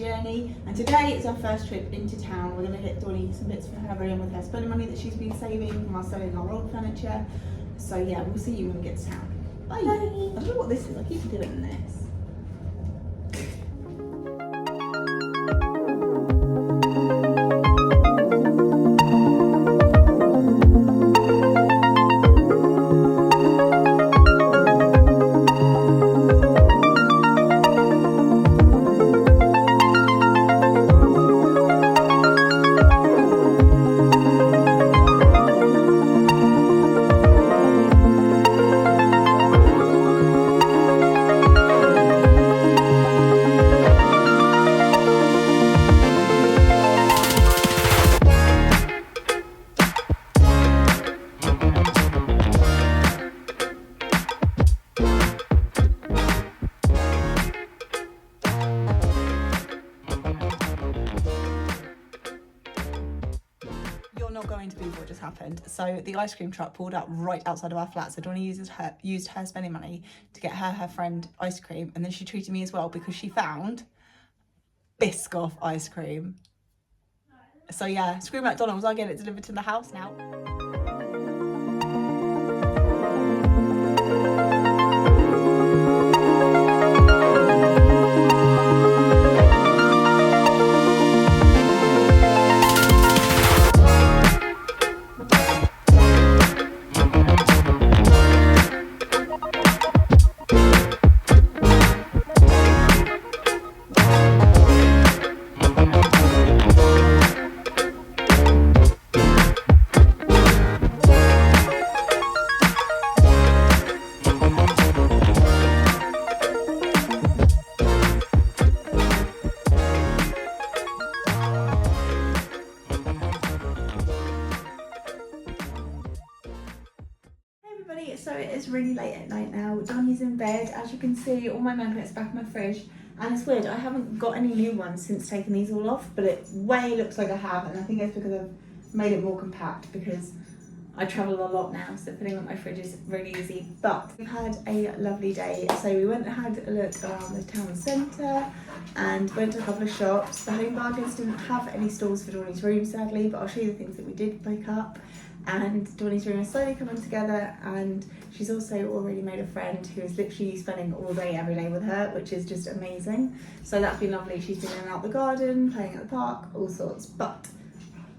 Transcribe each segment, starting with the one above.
journey, and today is our first trip into town. We're going to get Donnie some bits for her room with her spending money that she's been saving from us selling our old furniture. So yeah, we'll see you when we get to town. Bye! Bye. I don't know what this is, I keep doing this. Going to believe what just happened. So the ice cream truck pulled up right outside of our flat, so Donnie used her spending money to get her friend ice cream, and then she treated me as well because she found Biscoff ice cream. So yeah, screw McDonald's, I get it delivered to the house now. So it is really late at night now. Donnie's in bed. As you can see, all my magnets back in my fridge, and it's weird, I haven't got any new ones since taking these all off, but it way looks like I have, and I think it's because I've made it more compact because I travel a lot now, so filling up my fridge is really easy. But we've had a lovely day. So we went and had a look around the town centre and went to a couple of shops. The Home Bargains didn't have any stalls for Donnie's room, sadly, but I'll show you the things that we did pick up. And Donnie's room is slowly coming together, and she's also already made a friend who is literally spending all day every day with her, which is just amazing. So that's been lovely. She's been in and out the garden, playing at the park, all sorts. But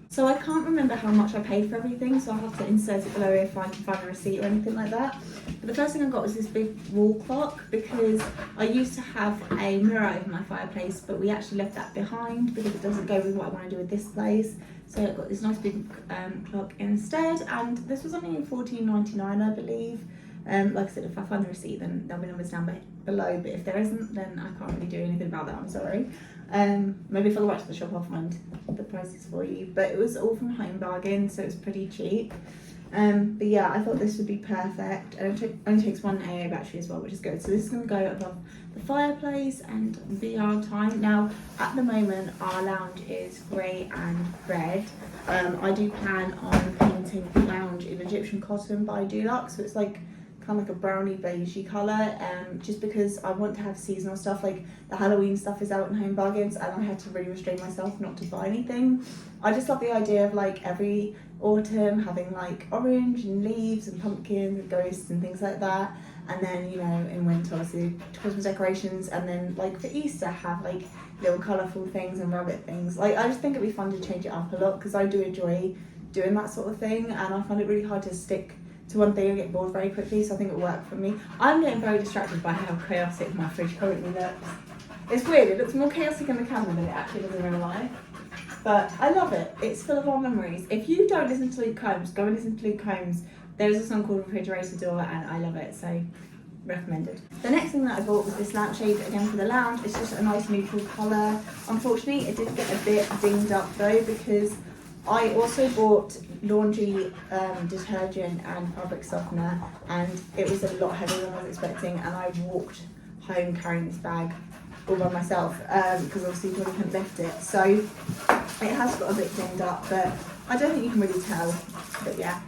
so I can't remember how much I paid for everything, so I'll have to insert it below if I can find a receipt or anything like that. But the first thing I got was this big wall clock, because I used to have a mirror over my fireplace, but we actually left that behind because it doesn't go with what I want to do with this place. So I got this nice big clock instead, and this was only $14.99, I believe. Like I said, if I find the receipt, then there'll be numbers down below, but if there isn't, then I can't really do anything about that, I'm sorry. Maybe if I go back to the shop, I'll find the prices for you, but it was all from Home Bargains, so it's pretty cheap. But yeah, I thought this would be perfect, and it only takes one AA battery as well, which is good. So this is going to go above the fireplace and be our time. Now, at the moment, our lounge is grey and red. I do plan on painting the lounge in Egyptian cotton by Dulux, so it's like kind of like a browny beigey colour, just because I want to have seasonal stuff. Like the Halloween stuff is out in Home Bargains, and I had to really restrain myself not to buy anything. I just love the idea of like every autumn having like orange and leaves and pumpkins and ghosts and things like that, and then, you know, in winter obviously Christmas decorations, and then like for Easter have like little colourful things and rabbit things. Like I just think it'd be fun to change it up a lot, because I do enjoy doing that sort of thing, and I find it really hard to stick to one thing and get bored very quickly, so I think it will work for me. I'm getting very distracted by how chaotic my fridge currently looks. It's weird, it looks more chaotic in the camera than it actually does in real life. But I love it, it's full of our memories. If you don't listen to Luke Combs, go and listen to Luke Combs. There's a song called Refrigerator Door, and I love it, so recommended. The next thing that I bought was this lampshade, again for the lounge. It's just a nice neutral colour. Unfortunately, it did get a bit dinged up though, because I also bought laundry detergent and fabric softener, and it was a lot heavier than I was expecting, and I walked home carrying this bag all by myself, because obviously Johnny hadn't left it. So it has got a bit dinged up, but I don't think you can really tell. But yeah,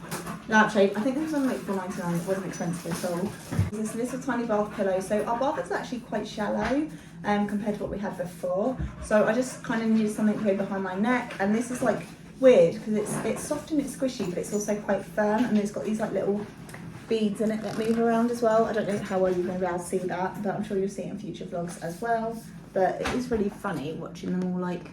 lampshade. I think this was on like $4.99. It wasn't expensive at all. This little tiny bath pillow. So our bath is actually quite shallow compared to what we had before. So I just kind of needed something to go behind my neck. And this is like weird because it's soft and it's squishy, but it's also quite firm. And it's got these like little beads in it that move around as well. I don't know how well you're going to be able to see that, but I'm sure you'll see it in future vlogs as well. But it is really funny watching them all like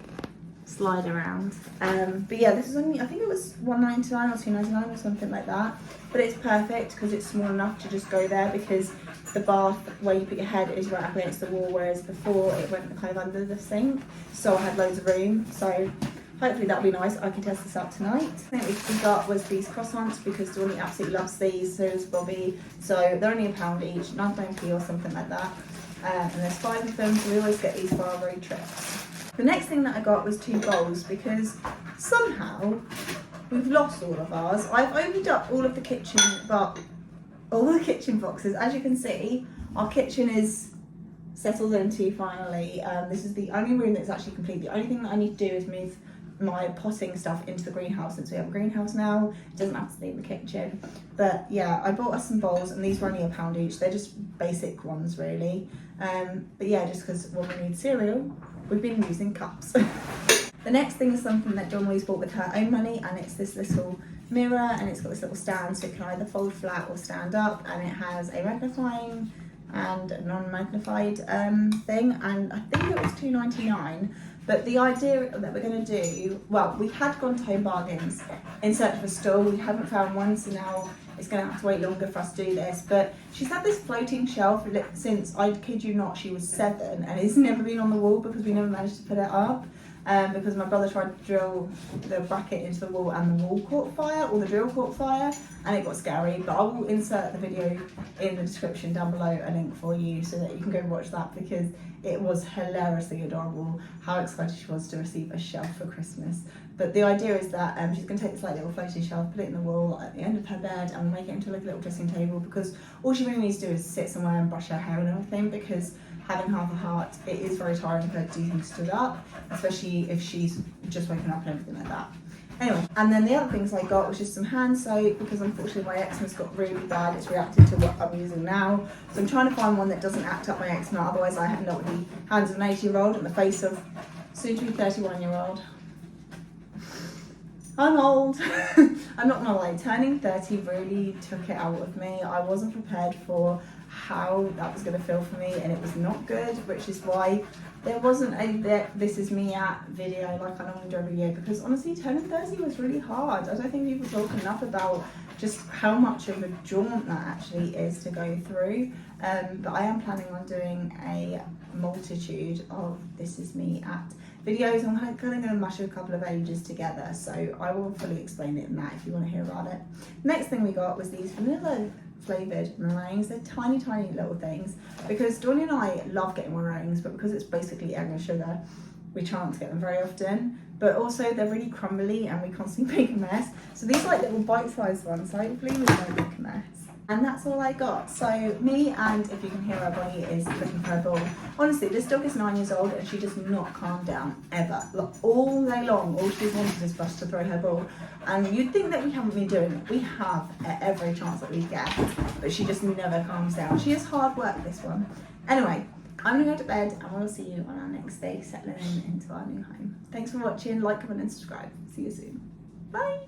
slide around. But yeah, this is only, I think it was $1.99 or $2.99 or something like that. But it's perfect because it's small enough to just go there, because the bath where you put your head is right up against the wall, whereas before it went kind of under the sink. So I had loads of room. So hopefully that'll be nice. I can test this out tonight. I think we got was these croissants because Dawn absolutely loves these, so does Bobby. So they're only £1 each, 99p or something like that. And there's 5 of them, so we always get these for our road trips. The next thing that I got was 2 bowls because somehow we've lost all of ours. I've opened up all of the kitchen, but all the kitchen boxes. As you can see, our kitchen is settled into finally. This is the only room that's actually complete. The only thing that I need to do is move my potting stuff into the greenhouse, since we have a greenhouse now. It doesn't have to stay in the kitchen. But yeah, I bought us some bowls, and these were only £1 each. They're just basic ones really. But yeah, just because when we need cereal, we've been using cups. The next thing is something that Dawn-louise bought with her own money, and it's this little mirror, and it's got this little stand, so it can either fold flat or stand up, and it has a magnifying and a non-magnified thing, and I think it was $2.99. But the idea that we're going to do, well, we had gone to Home Bargains in search of a stall. We haven't found one, so now it's going to have to wait longer for us to do this. But she's had this floating shelf since, I kid you not, she was 7, and it's never been on the wall because we never managed to put it up. Because my brother tried to drill the bracket into the wall and the wall caught fire, or the drill caught fire, and it got scary. But I will insert the video in the description down below, a link for you, so that you can go watch that, because it was hilariously adorable how excited she was to receive a shelf for Christmas. But the idea is that she's going to take this like little floating shelf, put it in the wall at the end of her bed, and make it into like a little dressing table, because all she really needs to do is sit somewhere and brush her hair and everything, because having half a heart, it is very tiring for her to do things stood up, especially if she's just waking up and everything like that. Anyway, and then the other things I got was just some hand soap, because unfortunately my eczema's got really bad. It's reacted to what I'm using now. So I'm trying to find one that doesn't act up my eczema, otherwise I end up with the hands of an 80-year-old and the face of soon to be 31-year-old. I'm old. I'm not gonna lie, turning 30 really took it out of me. I wasn't prepared for how that was going to feel for me, and it was not good, which is why there wasn't a this is me at video like I normally do every year, because honestly turning 30 was really hard. I don't think people talk enough about just how much of a jaunt that actually is to go through. But I am planning on doing a multitude of this is me at videos. I'm kind of going to mash a couple of ages together, so I will fully explain it in that if you want to hear about it. Next thing we got was these vanilla flavoured meringues. They're tiny little things, because Dawn and I love getting meringues, but because it's basically egg and sugar, we try not to get them very often. But also they're really crumbly and we constantly make a mess. So these are like little bite-sized ones, so hopefully we won't make a mess. And that's all I got. So me, and if you can hear her, Bonnie is looking for her ball. Honestly, this dog is 9 years old and she does not calm down ever. Like, all day long, all she's wanted is for us to throw her ball. And you'd think that we haven't been doing it. We have at every chance that we get, but she just never calms down. She is hard work, this one. Anyway, I'm gonna go to bed and we'll see you on our next day settling into our new home. Thanks for watching, like, comment and subscribe. See you soon. Bye.